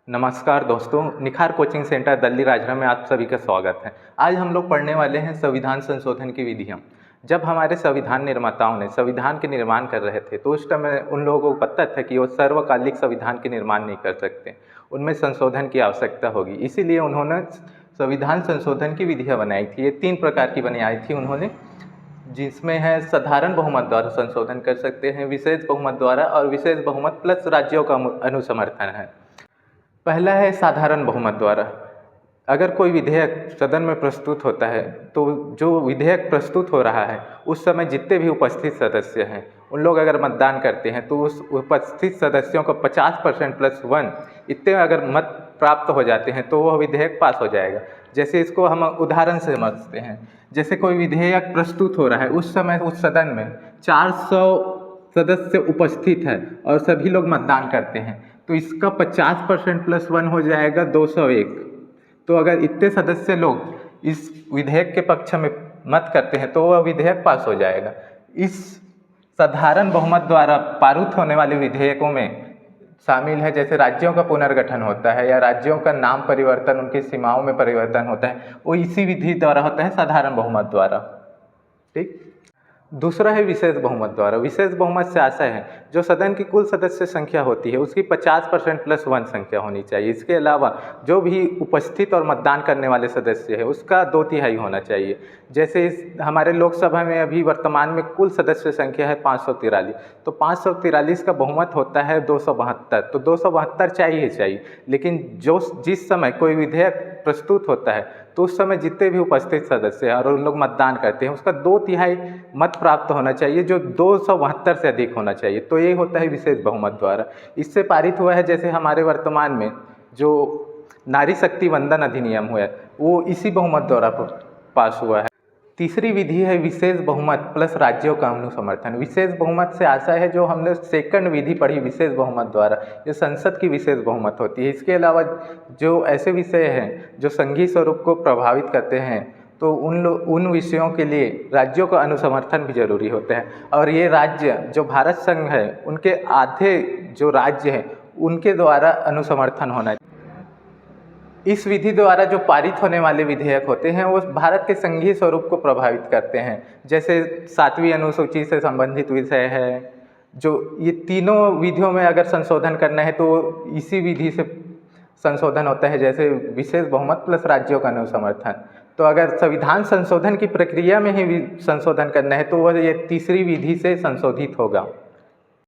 नमस्कार दोस्तों, निखार कोचिंग सेंटर दिल्ली राजगृह में आप सभी का स्वागत है। आज हम लोग पढ़ने वाले हैं संविधान संशोधन की विधियाँ। जब हमारे संविधान निर्माताओं ने संविधान के निर्माण कर रहे थे तो उस समय उन लोगों को पता था कि वो सर्वकालिक संविधान के निर्माण नहीं कर सकते, उनमें संशोधन की आवश्यकता होगी। इसीलिए उन्होंने संविधान संशोधन की विधियाँ बनाई थी। ये 3 प्रकार की बनाई थी उन्होंने, जिसमें है साधारण बहुमत द्वारा संशोधन कर सकते हैं, विशेष बहुमत द्वारा और विशेष बहुमत प्लस राज्यों का अनुसमर्थन है। पहला है साधारण बहुमत द्वारा। अगर कोई विधेयक सदन में प्रस्तुत होता है तो जो विधेयक प्रस्तुत हो रहा है उस समय जितने भी उपस्थित सदस्य हैं उन लोग अगर मतदान करते हैं तो उस उपस्थित सदस्यों को 50% प्लस 1 इतने अगर मत प्राप्त हो जाते हैं तो वह विधेयक पास हो जाएगा। जैसे इसको हम उदाहरण से समझते हैं, जैसे कोई विधेयक प्रस्तुत हो रहा है, उस समय उस सदन में 400 सदस्य उपस्थित है और सभी लोग मतदान करते हैं तो इसका 50% प्लस 1 हो जाएगा 201। तो अगर इतने सदस्य लोग इस विधेयक के पक्ष में मत करते हैं तो वह विधेयक पास हो जाएगा। इस साधारण बहुमत द्वारा पारित होने वाले विधेयकों में शामिल है जैसे राज्यों का पुनर्गठन होता है या राज्यों का नाम परिवर्तन, उनकी सीमाओं में परिवर्तन होता है, वो इसी विधि द्वारा होता है, साधारण बहुमत द्वारा। ठीक। दूसरा है विशेष बहुमत द्वारा। विशेष बहुमत से आशय है जो सदन की कुल सदस्य संख्या होती है उसकी 50% प्लस 1 संख्या होनी चाहिए। इसके अलावा जो भी उपस्थित और मतदान करने वाले सदस्य है उसका 2/3 होना चाहिए। जैसे हमारे लोकसभा में अभी वर्तमान में कुल सदस्य संख्या है 543, तो 543 का बहुमत होता है 272, तो 272 चाहिए। लेकिन जिस समय कोई विधेयक प्रस्तुत होता है तो उस समय जितने भी उपस्थित सदस्य हैं और उन लोग मतदान करते हैं उसका 2/3 मत प्राप्त होना चाहिए, जो 272 से अधिक होना चाहिए। तो ये होता है विशेष बहुमत द्वारा। इससे पारित हुआ है जैसे हमारे वर्तमान में जो नारी शक्ति वंदन अधिनियम हुआ है वो इसी बहुमत द्वारा पास हुआ है। तीसरी विधि है विशेष बहुमत प्लस राज्यों का अनुसमर्थन। विशेष बहुमत से आशा है जो हमने सेकंड विधि पढ़ी विशेष बहुमत द्वारा, ये संसद की विशेष बहुमत होती है। इसके अलावा जो ऐसे विषय हैं जो संघीय स्वरूप को प्रभावित करते हैं तो उन विषयों के लिए राज्यों का अनुसमर्थन भी जरूरी होता है। और ये राज्य जो भारत संघ है उनके आधे जो राज्य हैं उनके द्वारा अनुसमर्थन होना है। इस विधि द्वारा जो पारित होने वाले विधेयक होते हैं वो भारत के संघीय स्वरूप को प्रभावित करते हैं। जैसे 7वीं अनुसूची से संबंधित विषय है, जो ये तीनों विधियों में अगर संशोधन करना है तो इसी विधि से संशोधन होता है, जैसे विशेष बहुमत प्लस राज्यों का अनुसमर्थन। तो अगर संविधान संशोधन की प्रक्रिया में ही संशोधन करना है तो वह ये तीसरी विधि से संशोधित होगा।